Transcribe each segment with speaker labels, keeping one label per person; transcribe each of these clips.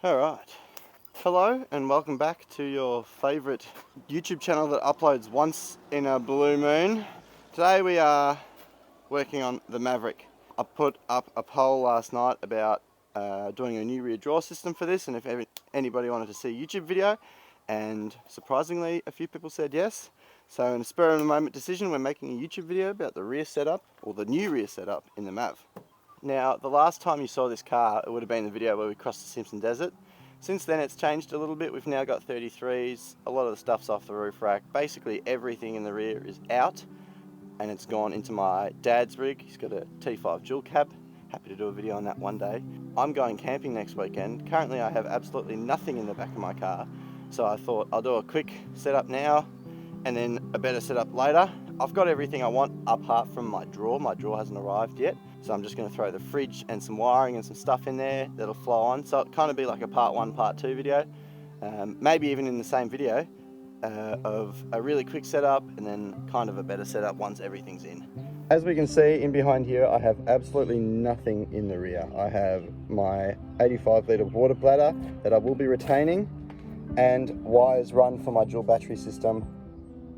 Speaker 1: Alright, hello and welcome back to your favourite YouTube channel that uploads once in a blue moon. Today we are working on the Maverick. I put up a poll last night about doing a new rear draw system for this and if anybody wanted to see a YouTube video, and surprisingly a few people said yes. So in a spur of the moment decision, we're making a YouTube video about the rear setup, or the new rear setup in the Mav. Now, the last time you saw this car, it would have been the video where we crossed the Simpson Desert. Since then it's changed a little bit. We've now got 33s, a lot of the stuff's off the roof rack. Basically everything in the rear is out and it's gone into my dad's rig. He's got a T5 dual cab. Happy to do a video on that one day. I'm going camping next weekend. Currently I have absolutely nothing in the back of my car, so I thought I'll do a quick setup now and then a better setup later. I've got everything I want apart from my drawer. My drawer hasn't arrived yet, so I'm just going to throw the fridge and some wiring and some stuff in there that'll flow on. So it'll kind of be like a part 1, part 2 video, maybe even in the same video, of a really quick setup and then kind of a better setup once everything's in. As we can see in behind here, I have absolutely nothing in the rear. I have my 85 litre water bladder that I will be retaining, and wires run for my dual battery system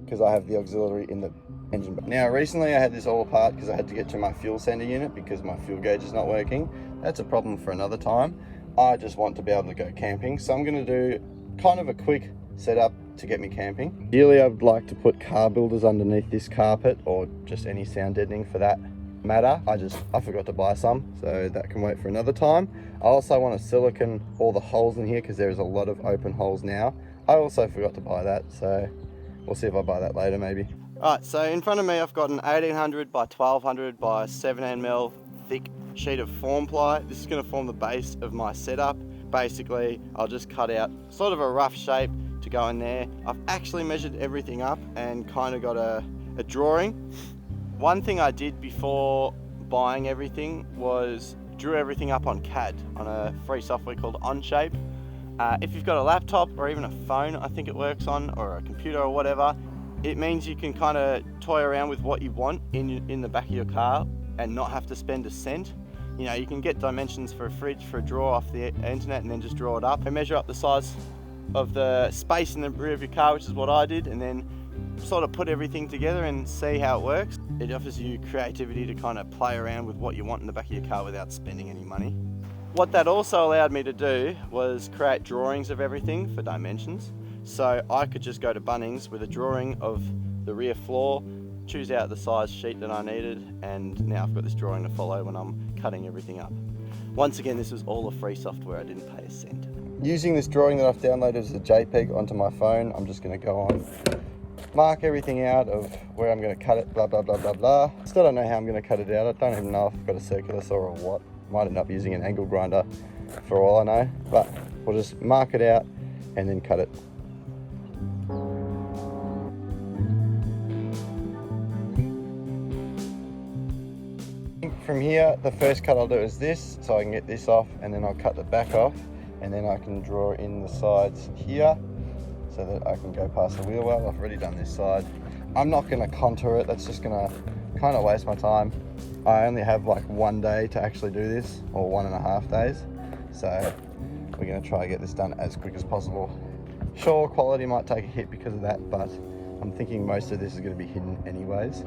Speaker 1: because I have the auxiliary in the engine. Now recently I had this all apart because I had to get to my fuel sender unit because my fuel gauge is not working. That's a problem for another time. I just want to be able to go camping, so I'm going to do kind of a quick setup to get me camping. Ideally I would like to put car builders underneath this carpet, or just any sound deadening for that matter. I forgot to buy some, so that can wait for another time. I also want to silicone all the holes in here because there's a lot of open holes now. I also forgot to buy that, so we'll see if I buy that later maybe. Alright, so in front of me I've got an 1800 by 1200 by 17mm thick sheet of form ply. This is going to form the base of my setup. Basically I'll just cut out sort of a rough shape to go in there. I've actually measured everything up and kind of got a drawing. One thing I did before buying everything was drew everything up on CAD, on a free software called Onshape. If you've got a laptop or even a phone, I think it works on, or a computer or whatever, it means you can kind of toy around with what you want in the back of your car and not have to spend a cent. You know, you can get dimensions for a fridge, for a drawer off the internet, and then just draw it up and measure up the size of the space in the rear of your car, which is what I did, and then sort of put everything together and see how it works. It offers you creativity to kind of play around with what you want in the back of your car without spending any money. What that also allowed me to do was create drawings of everything for dimensions. So I could just go to Bunnings with a drawing of the rear floor, choose out the size sheet that I needed, and now I've got this drawing to follow when I'm cutting everything up. Once again, this was all a free software, I didn't pay a cent. Using this drawing that I've downloaded as a JPEG onto my phone, I'm just going to go on, mark everything out of where I'm going to cut it, blah blah blah blah blah. Still don't know how I'm going to cut it out. I don't even know if I've got a circular saw or what. Might end up using an angle grinder for all I know, but we'll just mark it out and then cut it. From here, the first cut I'll do is this, so I can get this off, and then I'll cut the back off, and then I can draw in the sides here so that I can go past the wheel well. I've already done this side. I'm not going to contour it, that's just going to kind of waste my time. I only have like one day to actually do this, or 1.5 days, so we're going to try to get this done as quick as possible. Sure, quality might take a hit because of that, but I'm thinking most of this is going to be hidden anyways.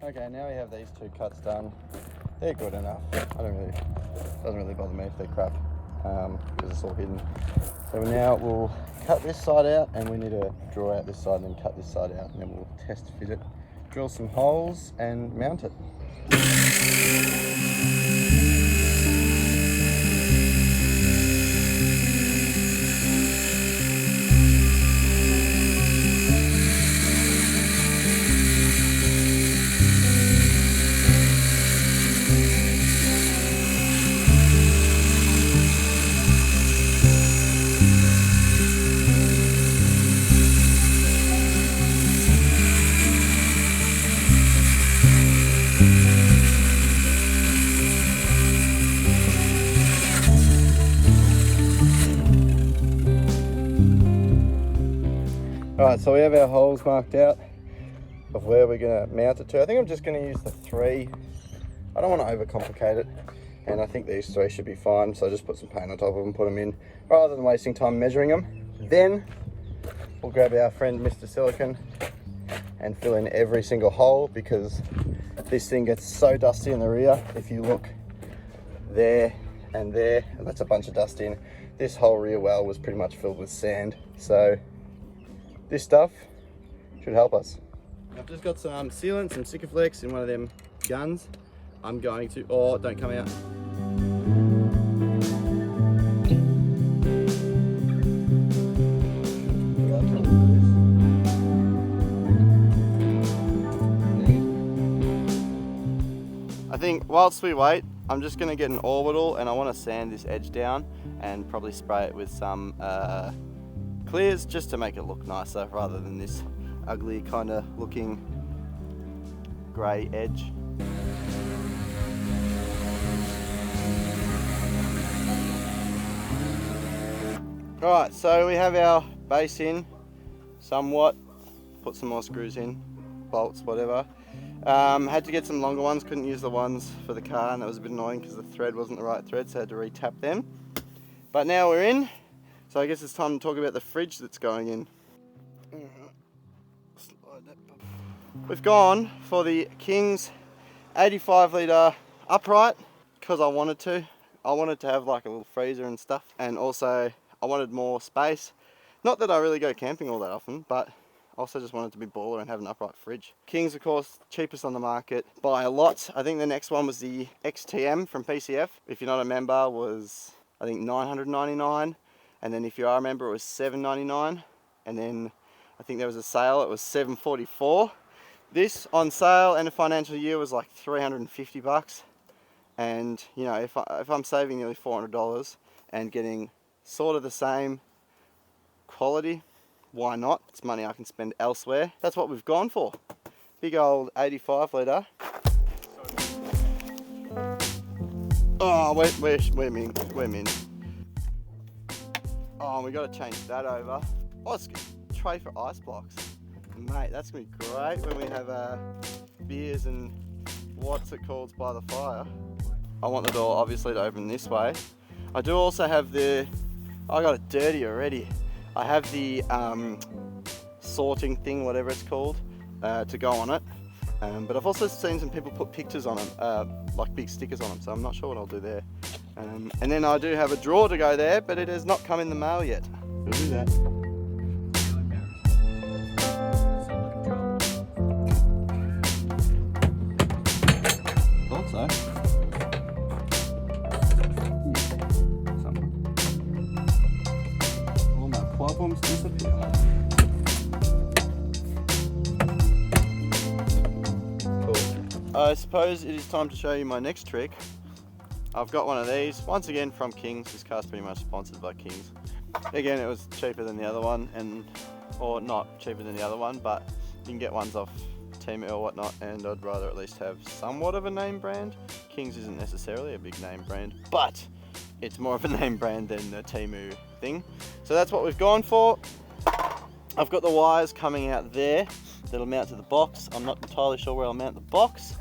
Speaker 1: Okay, now we have these two cuts done. They're good enough. Doesn't really bother me if they're crap, because it's all hidden. So now we'll cut this side out, and we need to draw out this side and then cut this side out, and then we'll test fit it, drill some holes and mount it. Alright, so we have our holes marked out of where we're going to mount it to. I think I'm just going to use the 3. I don't want to overcomplicate it, and I think these 3 should be fine, so I just put some paint on top of them, put them in, rather than wasting time measuring them. Then we'll grab our friend Mr. Silicon and fill in every single hole, because this thing gets so dusty in the rear. If you look there, and that's a bunch of dust in. This whole rear well was pretty much filled with sand, so this stuff should help us. I've just got some sealant, some Sikaflex in one of them guns. I'm going to, oh, don't come out. I think whilst we wait, I'm just going to get an orbital, and I want to sand this edge down and probably spray it with some clears just to make it look nicer rather than this ugly kind of looking grey edge. Alright, so we have our base in somewhat. Put some more screws in, bolts, whatever. Had to get some longer ones, couldn't use the ones for the car, and that was a bit annoying because the thread wasn't the right thread, so I had to re-tap them. But now we're in, so I guess it's time to talk about the fridge that's going in. We've gone for the King's 85 litre upright because I wanted to. I wanted to have like a little freezer and stuff, and also I wanted more space. Not that I really go camping all that often, but also just wanted to be baller and have an upright fridge. King's, of course, cheapest on the market by a lot. I think the next one was the XTM from PCF. If you're not a member, was I think $999, and then if you are a member, it was $799, and then I think there was a sale, it was $744. This on sale and a financial year was like $350, and you know, if I'm saving nearly $400 and getting sort of the same quality, why not? It's money I can spend elsewhere. That's what we've gone for. Big old 85 litre. Oh, we're min. Oh, we got to change that over. Oh, it's a tray for ice blocks. Mate, that's going to be great when we have beers and what's it called by the fire. I want the door obviously to open this way. I do also have I got it dirty already. I have the sorting thing, whatever it's called, to go on it. But I've also seen some people put pictures on them, like big stickers on them, so I'm not sure what I'll do there. And then I do have a drawer to go there, but it has not come in the mail yet. We'll do that. Thought so. All my problems disappear. I suppose it is time to show you my next trick. I've got one of these, once again from King's. This car's pretty much sponsored by King's. Again, it was cheaper than the other one, or not cheaper than the other one, but you can get ones off Temu or whatnot, and I'd rather at least have somewhat of a name brand. King's isn't necessarily a big name brand, but it's more of a name brand than the Temu thing. So that's what we've gone for. I've got the wires coming out there that'll mount to the box. I'm not entirely sure where I'll mount the box.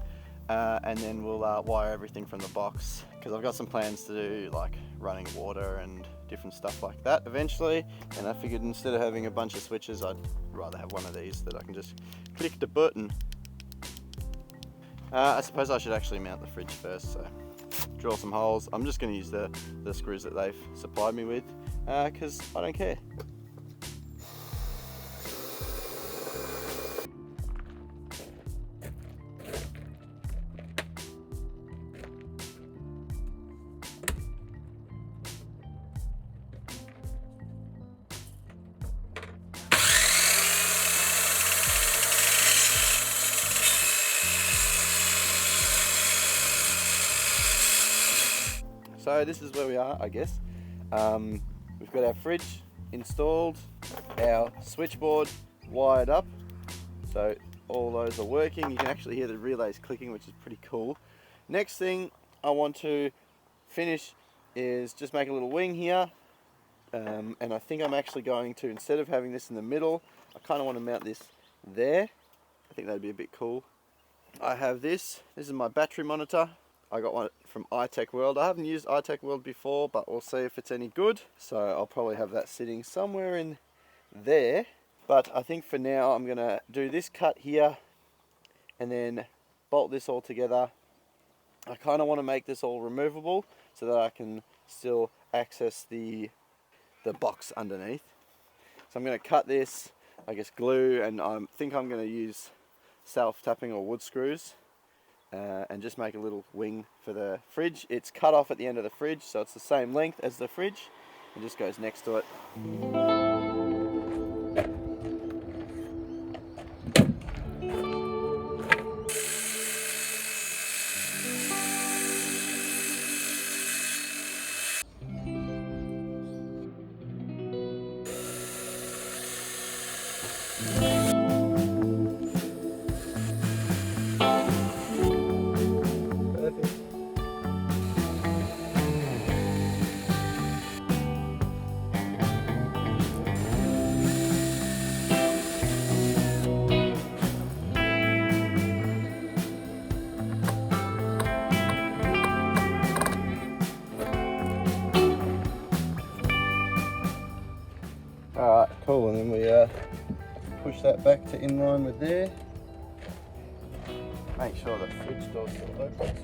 Speaker 1: And then we'll wire everything from the box, because I've got some plans to do like running water and different stuff like that eventually, and I figured instead of having a bunch of switches, I'd rather have one of these that I can just click the button. I suppose I should actually mount the fridge first, so drill some holes. I'm just going to use the screws that they've supplied me with, because I don't care. So this is where we are, I guess. We've got our fridge installed, our switchboard wired up, so all those are working. You can actually hear the relays clicking, which is pretty cool. Next thing I want to finish is just make a little wing here, and I think I'm actually going to, instead of having this in the middle, I kind of want to mount this there. I think that'd be a bit cool. I have this. This is my battery monitor. I got one from Itech World. I haven't used Itech World before, but we'll see if it's any good. So I'll probably have that sitting somewhere in there. But I think for now I'm going to do this cut here and then bolt this all together. I kind of want to make this all removable so that I can still access the box underneath. So I'm going to cut this, I guess glue, and I think I'm going to use self-tapping or wood screws and just make a little wing for the fridge. It's cut off at the end of the fridge, so it's the same length as the fridge. It just goes next to it. Alright, cool, and then we push that back to in line with there. Make sure the fridge door still opens.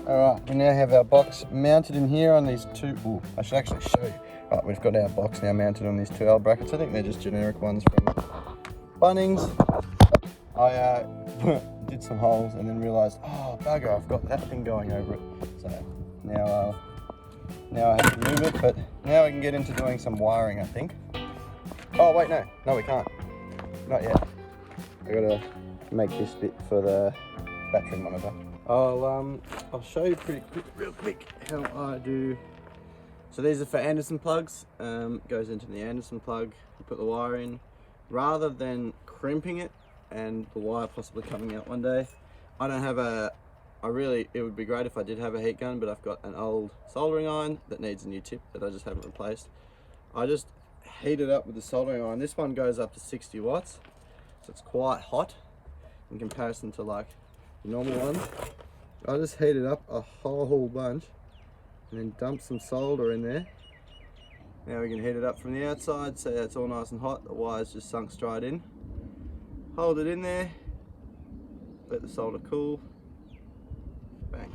Speaker 1: Alright, we now have our box mounted in here on these two. Ooh, I should actually show you. Right, we've got our box now mounted on these two L brackets. I think they're just generic ones from Bunnings. I did some holes and then realised, oh bugger, I've got that thing going over it. So now I have to move it, but now we can get into doing some wiring, I think. Oh wait, no we can't. Not yet. I gotta make this bit for the battery monitor. I'll show you real quick how I do. So these are for Anderson plugs. Goes into the Anderson plug. You put the wire in. Rather than crimping it and the wire possibly coming out one day, I don't have it would be great if I did have a heat gun, but I've got an old soldering iron that needs a new tip that I just haven't replaced. I just heat it up with the soldering iron. This one goes up to 60 watts, so it's quite hot in comparison to like the normal ones. I just heat it up a whole bunch and then dump some solder in there. Now we can heat it up from the outside, so it's all nice and hot. The wire's just sunk straight in. Hold it in there, let the solder cool. Bang.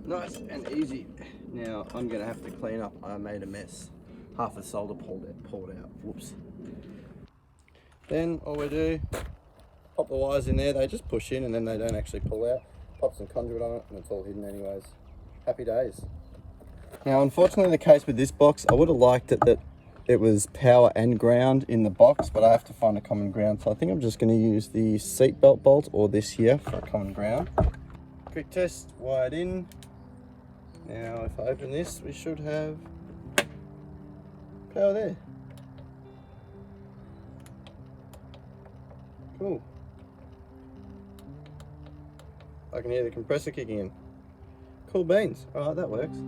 Speaker 1: Nice and easy. Now I'm gonna have to clean up. I made a mess. Half the solder pulled out. Whoops. Then all we do, pop the wires in there. They just push in and then they don't actually pull out. Pop some conduit on it and it's all hidden anyways. Happy days. Now, unfortunately, the case with this box, I would have liked it that it was power and ground in the box, but I have to find a common ground. So I think I'm just going to use the seatbelt bolt or this here for a common ground. Quick test, wired in. Now, if I open this, we should have power there. Cool. I can hear the compressor kicking in. Cool beans. All right, that works.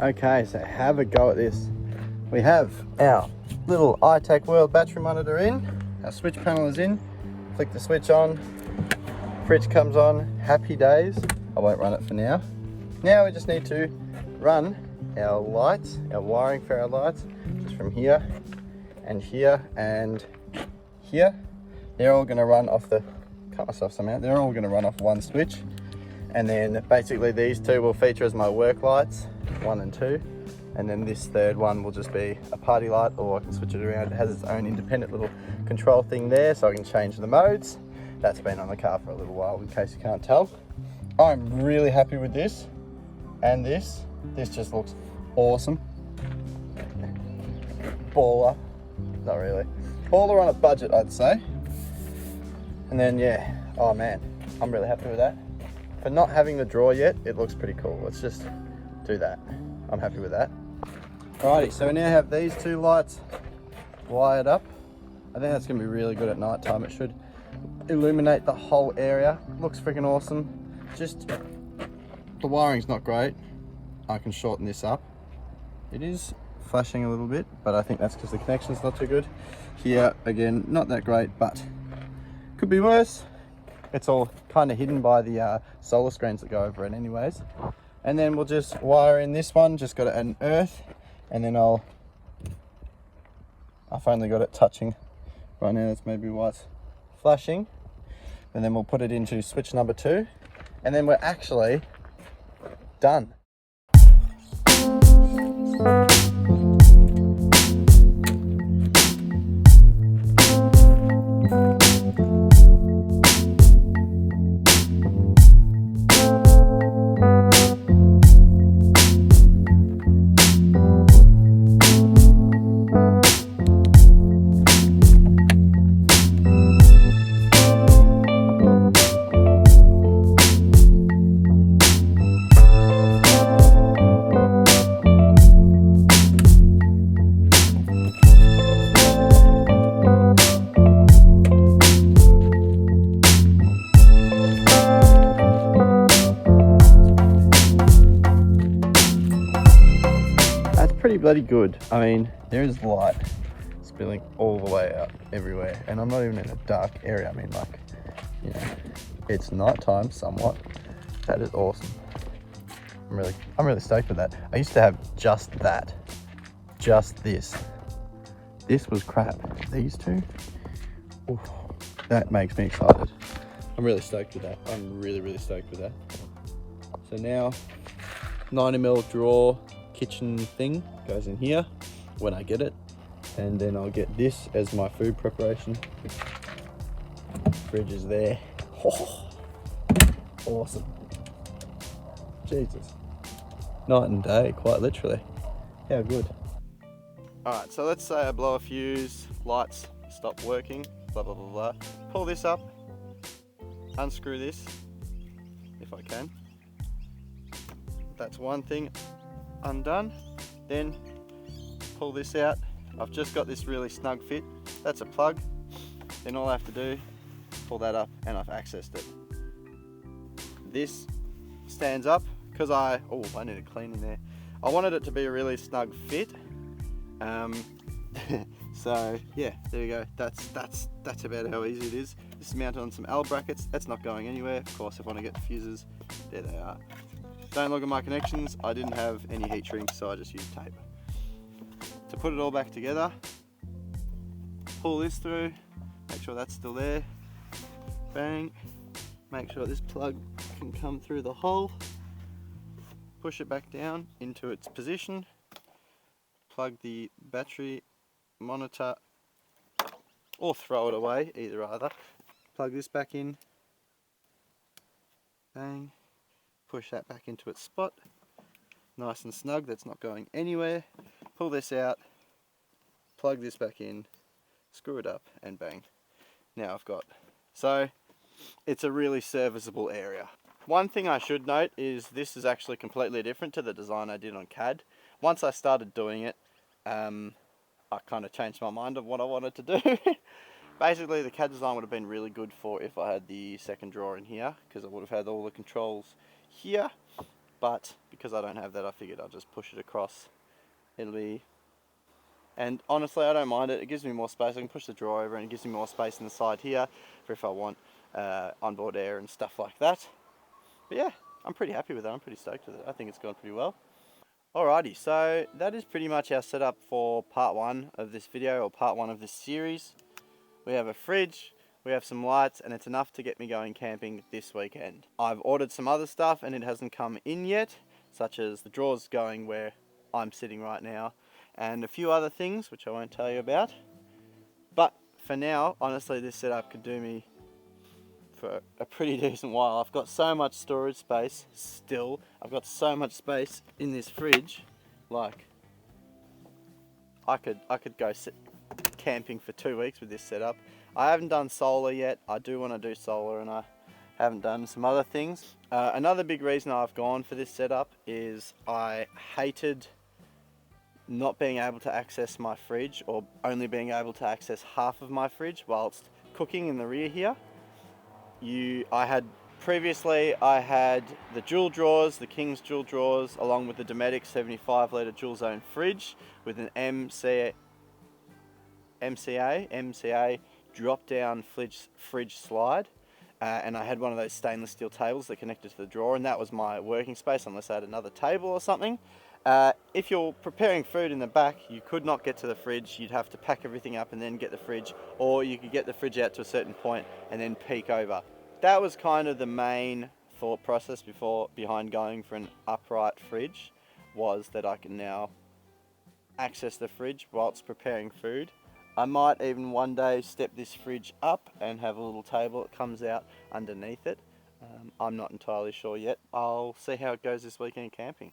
Speaker 1: Okay, so have a go at this. We have our little Itech World battery monitor in, our switch panel is in, flick the switch on, fridge comes on, happy days. I won't run it for now. Now we just need to run our lights, our wiring for our lights, just from here and here and here. They're all gonna run off the, cut myself some out, they're all gonna run off one switch. And then basically these two will feature as my work lights, 1 and 2. And then this third one will just be a party light, or I can switch it around. It has its own independent little control thing there, so I can change the modes. That's been on the car for a little while, in case you can't tell. I'm really happy with this and this. This just looks awesome. Baller, not really. Baller on a budget, I'd say. And then yeah, oh man, I'm really happy with that. For not having the drawer yet, it looks pretty cool. Let's just do that. I'm happy with that. Alrighty, so we now have these two lights wired up. I think that's gonna be really good at night time. It should illuminate the whole area. Looks freaking awesome. Just, the wiring's not great. I can shorten this up. It is flashing a little bit, but I think that's because the connection's not too good. Here, again, not that great, but could be worse. It's all kind of hidden by the solar screens that go over it anyways. And then we'll just wire in this one, just got to add an earth, and then I've only got it touching right now. That's maybe why it's flashing. And then we'll put it into switch number 2, and then we're actually done. Pretty bloody good. I mean, there is light spilling all the way out everywhere, and I'm not even in a dark area. I mean, like, you know, it's nighttime somewhat. That is awesome. I'm really stoked with that. I used to have just that, just this. This was crap. These two, oof, that makes me excited. I'm really stoked with that. I'm really stoked with that. So now, 90mm drawer kitchen thing goes in here when I get it, and then I'll get this as my food preparation. Fridge is there. Oh, awesome. Jesus, night and day, quite literally. How good. Alright, so let's say I blow a fuse, lights stop working, blah blah blah blah. Pull this up, unscrew this if I can. That's one thing undone. Then pull this out. I've just got this really snug fit. That's a plug. Then all I have to do, pull that up, and I've accessed it. This stands up because I need a clean in there. I wanted it to be a really snug fit. So yeah, there you go. That's about how easy it is. This is mounted on some L brackets. That's not going anywhere. Of course, if I want to get the fuses, there they are. Don't look at my connections. I didn't have any heat shrink, so I just used tape. To put it all back together, pull this through, make sure that's still there. Bang. Make sure this plug can come through the hole. Push it back down into its position. Plug the battery monitor, or throw it away, either. Plug this back in. Bang. Push that back into its spot. Nice and snug, that's not going anywhere. Pull this out, plug this back in, screw it up, and bang. Now I've got, so it's a really serviceable area. One thing I should note is this is actually completely different to the design I did on CAD. Once I started doing it, I kind of changed my mind of what I wanted to do. Basically, the CAD design would have been really good for if I had the second drawer in here, because I would have had all the controls here. but because I don't have that, I figured I'll just push it across. It'll be, and honestly, I don't mind it. It gives me more space. I can push the drawer over and it gives me more space in the side here for if I want onboard air and stuff like that. But yeah, I'm pretty happy with it. I'm pretty stoked with it. I think it's gone pretty well. Alrighty, so that is pretty much our setup for part 1 of this video, or part 1 of this series. We have a fridge, we have some lights, and it's enough to get me going camping this weekend. I've ordered some other stuff and it hasn't come in yet, such as the drawers going where I'm sitting right now, and a few other things which I won't tell you about. But for now, honestly, this setup could do me for a pretty decent while. I've got so much storage space still. I've got so much space in this fridge. Like, I could go camping for 2 weeks with this setup. I haven't done solar yet. I do want to do solar, and I haven't done some other things. Another big reason I've gone for this setup is I hated not being able to access my fridge, or only being able to access half of my fridge whilst cooking in the rear here. Previously I had the dual drawers, the King's dual drawers, along with the Dometic 75 litre dual zone fridge with an MCA drop down fridge slide, and I had one of those stainless steel tables that connected to the drawer, and that was my working space unless I had another table or something. If you're preparing food in the back, you could not get to the fridge. You'd have to pack everything up and then get the fridge, or you could get the fridge out to a certain point and then peek over. That was kind of the main thought process behind going for an upright fridge, was that I can now access the fridge whilst preparing food. I might even one day step this fridge up and have a little table that comes out underneath it. I'm not entirely sure yet. I'll see how it goes this weekend camping.